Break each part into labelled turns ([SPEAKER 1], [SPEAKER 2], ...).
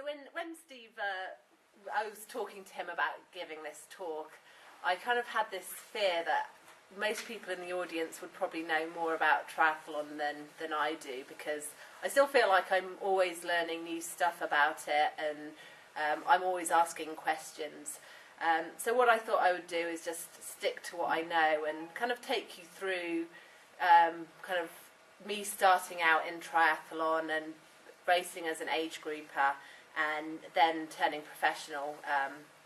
[SPEAKER 1] So when Steve, I was talking to him about giving this talk, I kind of had this fear that most people in the audience would probably know more about triathlon than I do, because I still feel like I'm always learning new stuff about it, and I'm always asking questions. So what I thought I would do is just stick to what I know and kind of take you through kind of me starting out in triathlon and racing as an age grouper, and then turning professional,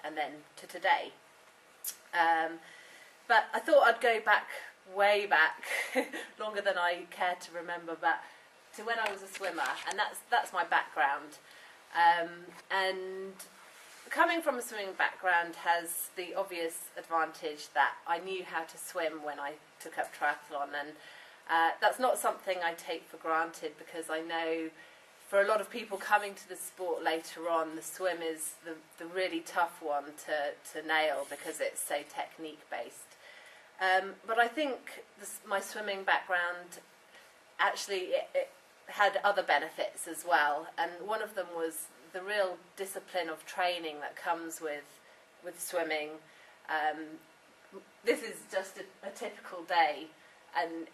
[SPEAKER 1] and then to today. But I thought I'd go back, way back, longer than I care to remember, but to when I was a swimmer, and that's my background. And coming from a swimming background has the obvious advantage that I knew how to swim when I took up triathlon, and that's not something I take for granted, because I know for a lot of people coming to the sport later on, the swim is the really tough one to nail, because it's so technique based. But I think my swimming background actually it had other benefits as well, and one of them was the real discipline of training that comes with swimming. This is just a typical day, and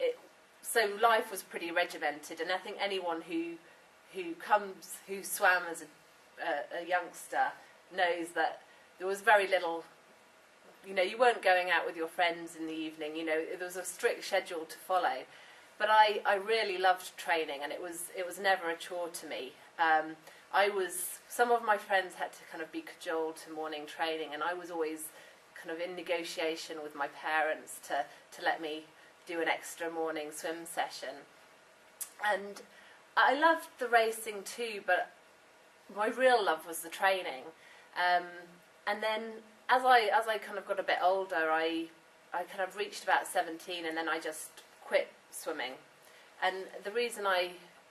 [SPEAKER 1] so life was pretty regimented, and I think anyone who swam as a youngster knows that there was very little, you weren't going out with your friends in the evening, there was a strict schedule to follow. But I really loved training, and it was never a chore to me. Some of my friends had to kind of be cajoled to morning training, and I was always kind of in negotiation with my parents to let me do an extra morning swim session. And I loved the racing too, but my real love was the training. And then as I kind of got a bit older, I kind of reached about 17, and then I just quit swimming. And the reason I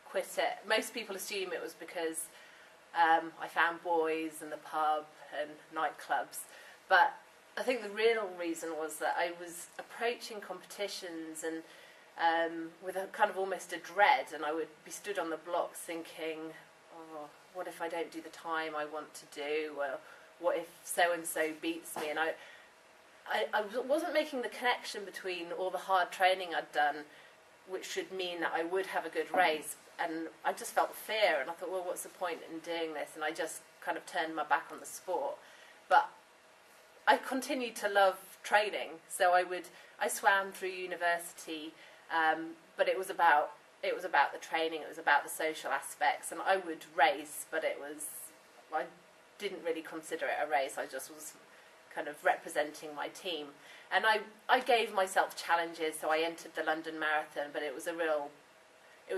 [SPEAKER 1] quit it, most people assume it was because I found boys in the pub and nightclubs, but I think the real reason was that I was approaching competitions and with a kind of almost a dread, and I would be stood on the blocks thinking, oh, what if I don't do the time I want to do? Well, what if so-and-so beats me? And I wasn't making the connection between all the hard training I'd done, which should mean that I would have a good race, and I just felt fear, and I thought, well, what's the point in doing this? And I just kind of turned my back on the sport. But I continued to love training, so I swam through university, but it was about the training, it was about the social aspects, and I would race, but I didn't really consider it a race. I just was kind of representing my team, and I gave myself challenges. So I entered the London Marathon, but it was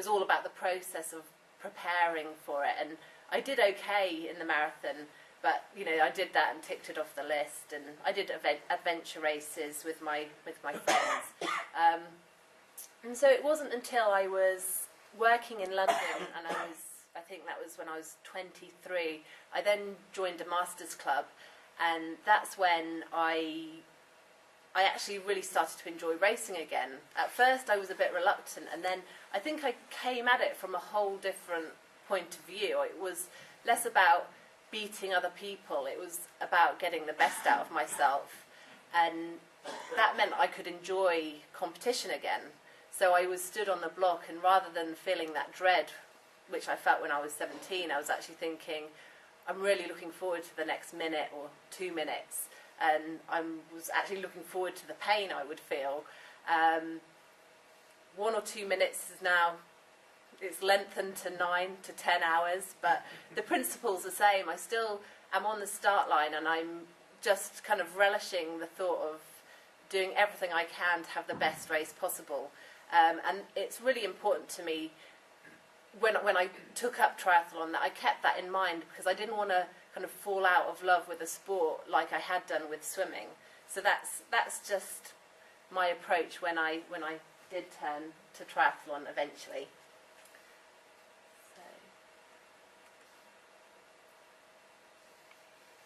[SPEAKER 1] all about the process of preparing for it, and I did okay in the marathon, but I did that and ticked it off the list. And I did adventure races with my friends, and so it wasn't until I was working in London, and I think that was when I was 23, I then joined a masters club, and that's when I actually really started to enjoy racing again. At first I was a bit reluctant, and then I think I came at it from a whole different point of view. It was less about beating other people, it was about getting the best out of myself, and that meant I could enjoy competition again. So I was stood on the block, and rather than feeling that dread, which I felt when I was 17, I was actually thinking, I'm really looking forward to the next minute or 2 minutes, and I was actually looking forward to the pain I would feel. 1 or 2 minutes is now, it's lengthened to 9 to 10 hours, but the principle's the same. I still am on the start line, and I'm just kind of relishing the thought of doing everything I can to have the best race possible. And it's really important to me when I took up triathlon that I kept that in mind, because I didn't want to kind of fall out of love with the sport like I had done with swimming. So that's just my approach when I did turn to triathlon eventually.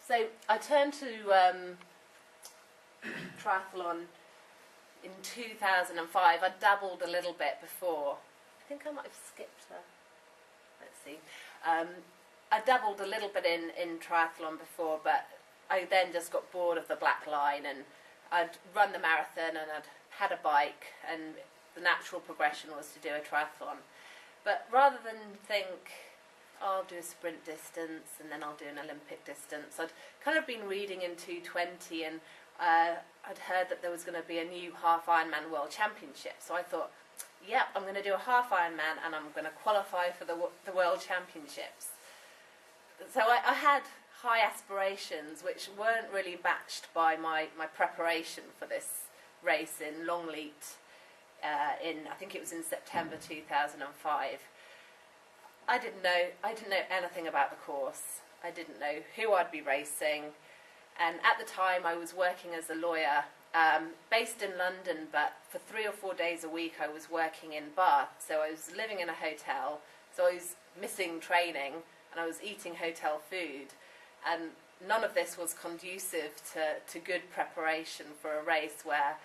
[SPEAKER 1] So I turned to triathlon in 2005. I dabbled a little bit before. I think I might have skipped her. Let's see. I dabbled a little bit in triathlon before, but I then just got bored of the black line, and I'd run the marathon and I'd had a bike, and the natural progression was to do a triathlon. But rather than think, oh, I'll do a sprint distance and then I'll do an Olympic distance, I'd kind of been reading in 220, and I'd heard that there was going to be a new half Ironman World Championship. So I thought, yep, I'm going to do a half Ironman and I'm going to qualify for the World Championships. So I had high aspirations, which weren't really matched by my preparation for this race in Longleat. I think it was in September 2005. I didn't know anything about the course. I didn't know who I'd be racing, and at the time I was working as a lawyer, based in London, but for 3 or 4 days a week I was working in Bath. So I was living in a hotel, so I was missing training and I was eating hotel food, and none of this was conducive to good preparation for a race where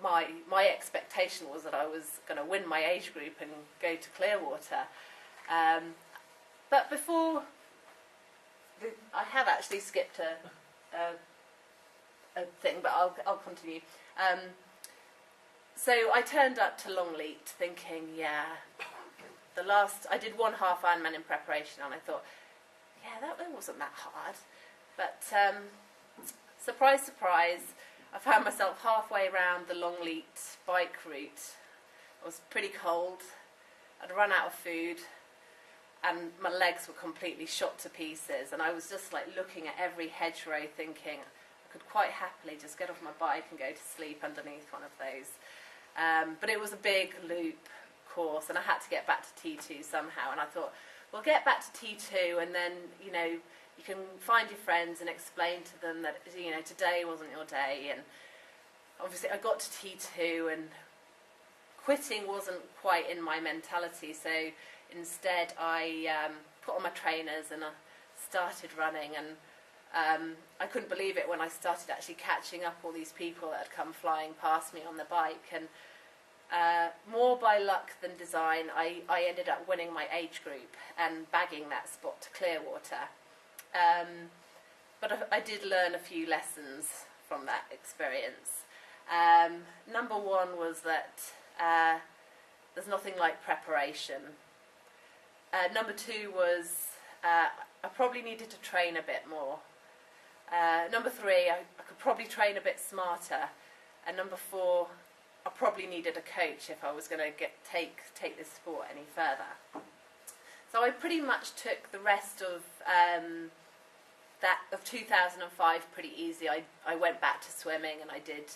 [SPEAKER 1] my expectation was that I was going to win my age group and go to Clearwater. But before, I have actually skipped a thing, but I'll continue. So I turned up to Longleat thinking, I did one half Ironman in preparation, and I thought, that wasn't that hard. But surprise, surprise, I found myself halfway around the Longleat bike route. I was pretty cold, I'd run out of food, and my legs were completely shot to pieces, and I was just like looking at every hedgerow thinking I could quite happily just get off my bike and go to sleep underneath one of those. But it was a big loop course, and I had to get back to T2 somehow, and I thought, well, get back to T2 and then, you can find your friends and explain to them that, today wasn't your day. And obviously I got to T2 and quitting wasn't quite in my mentality, so instead I put on my trainers and I started running, and I couldn't believe it when I started actually catching up all these people that had come flying past me on the bike. And more by luck than design, I ended up winning my age group and bagging that spot to Clearwater. But I did learn a few lessons from that experience. Number one was that there's nothing like preparation. Number two was I probably needed to train a bit more. Number three, I could probably train a bit smarter. And number four, I probably needed a coach if I was going to take this sport any further. So I pretty much took the rest of 2005 pretty easy. I went back to swimming and I did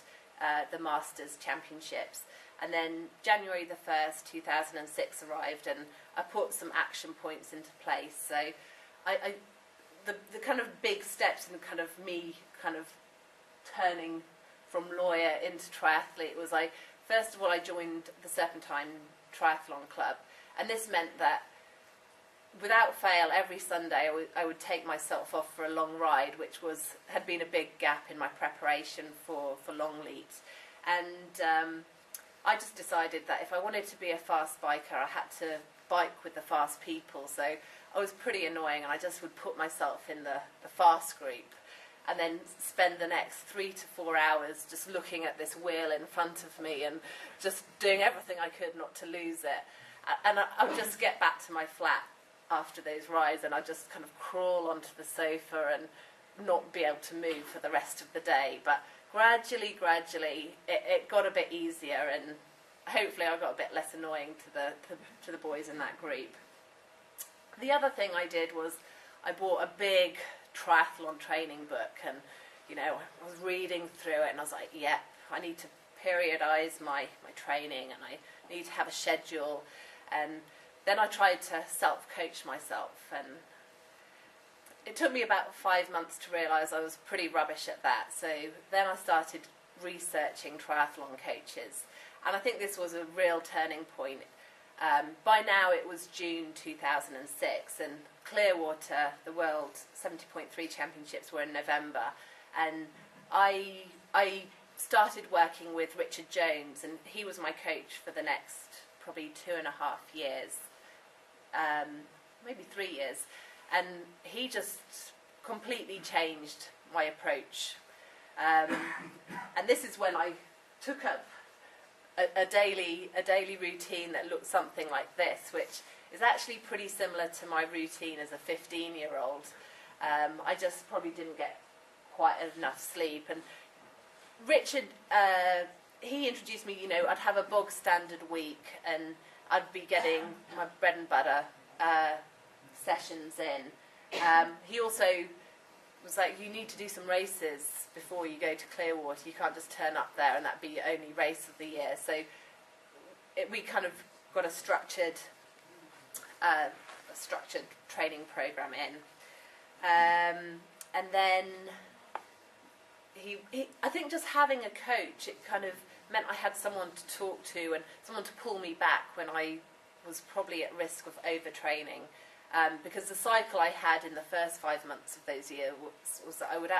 [SPEAKER 1] the Masters Championships. And then January the 1st, 2006 arrived, and I put some action points into place. So the kind of big steps in kind of me kind of turning from lawyer into triathlete was first of all I joined the Serpentine Triathlon Club, and this meant that without fail every Sunday I would take myself off for a long ride, which had been a big gap in my preparation for Longleat. And I just decided that if I wanted to be a fast biker, I had to bike with the fast people. So I was pretty annoying, and I just would put myself in the fast group and then spend the next 3 to 4 hours just looking at this wheel in front of me and just doing everything I could not to lose it. And I would just get back to my flat after those rides, and I'd just kind of crawl onto the sofa and not be able to move for the rest of the day. But gradually, it got a bit easier, and hopefully I got a bit less annoying to the boys in that group. The other thing I did was I bought a big triathlon training book, and I was reading through it, and I was like, I need to periodize my training, and I need to have a schedule. And then I tried to self-coach myself, and it took me about 5 months to realise I was pretty rubbish at that. So then I started researching triathlon coaches, and I think this was a real turning point. By now it was June 2006, and Clearwater, the World 70.3 Championships, were in November, and I started working with Richard Jones, and he was my coach for the next probably 2.5 years, maybe 3 years. and he just completely changed my approach. And this is when I took up a daily routine that looked something like this, which is actually pretty similar to my routine as a 15-year-old. I just probably didn't get quite enough sleep. And Richard, he introduced me, I'd have a bog standard week and I'd be getting my bread and butter sessions in. He also was like, you need to do some races before you go to Clearwater. You can't just turn up there and that be your only race of the year. So we kind of got a structured training program in. And then I think just having a coach, it kind of meant I had someone to talk to and someone to pull me back when I was probably at risk of overtraining. Because the cycle I had in the first 5 months of those years was that I would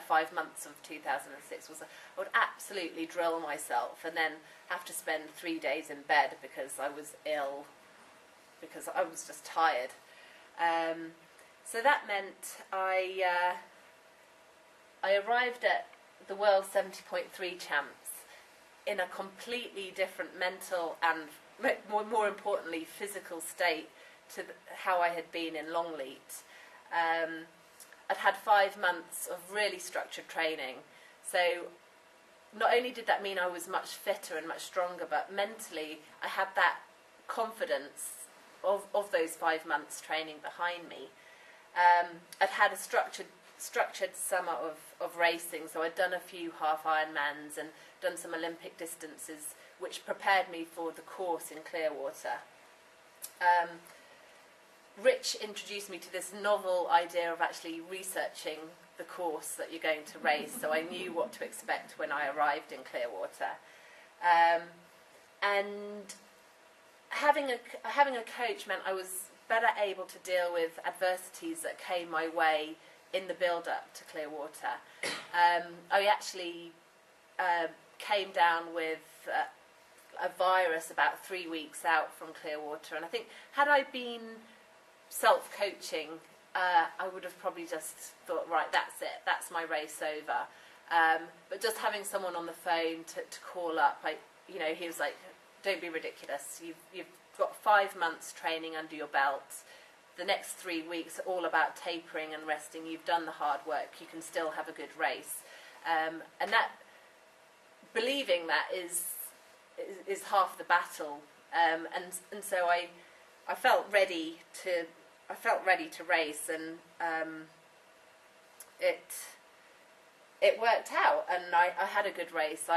[SPEAKER 1] 5 months of 2006 was I would absolutely drill myself and then have to spend 3 days in bed because I was ill, because I was just tired. So that meant I arrived at the World 70.3 Champs in a completely different mental and, more importantly, physical state to how I had been in Longleat. I'd had 5 months of really structured training, so not only did that mean I was much fitter and much stronger, but mentally I had that confidence of those 5 months training behind me. I'd had a structured summer of racing, so I'd done a few half Ironmans and done some Olympic distances, which prepared me for the course in Clearwater. Rich introduced me to this novel idea of actually researching the course that you're going to race, so I knew what to expect when I arrived in Clearwater. And having a coach meant I was better able to deal with adversities that came my way in the build-up to Clearwater. I actually came down with a virus about 3 weeks out from Clearwater, and I think had I been self-coaching, I would have probably just thought, right, that's it, that's my race over. But just having someone on the phone to call up, he was like, don't be ridiculous, you've got 5 months training under your belt, the next 3 weeks are all about tapering and resting, you've done the hard work, you can still have a good race. And that, believing that is half the battle. And so I felt ready to race, and it worked out, and I had a good race.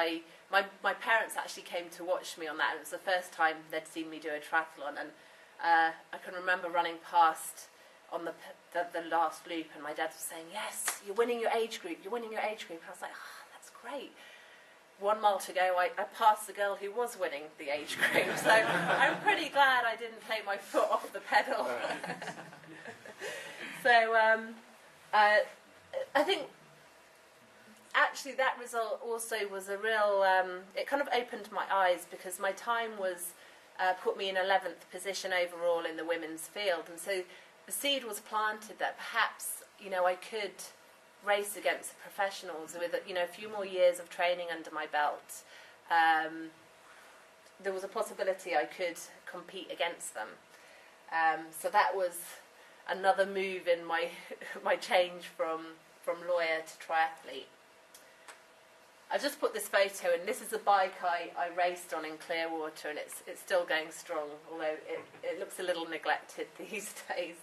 [SPEAKER 1] My parents actually came to watch me on that. It was the first time they'd seen me do a triathlon, and I can remember running past on the last loop, and my dad was saying, "Yes, you're winning your age group. You're winning your age group." And I was like, "Oh, that's great." 1 mile to go, I passed the girl who was winning the age group, so I'm pretty glad I didn't take my foot off the pedal. So I think actually that result also was a real, it kind of opened my eyes, because my time was put me in 11th position overall in the women's field, and so the seed was planted that perhaps I could race against the professionals with a few more years of training under my belt. There was a possibility I could compete against them. So that was another move in my change from lawyer to triathlete. I just put this photo, and this is a bike I raced on in Clearwater, and it's still going strong, although it looks a little neglected these days.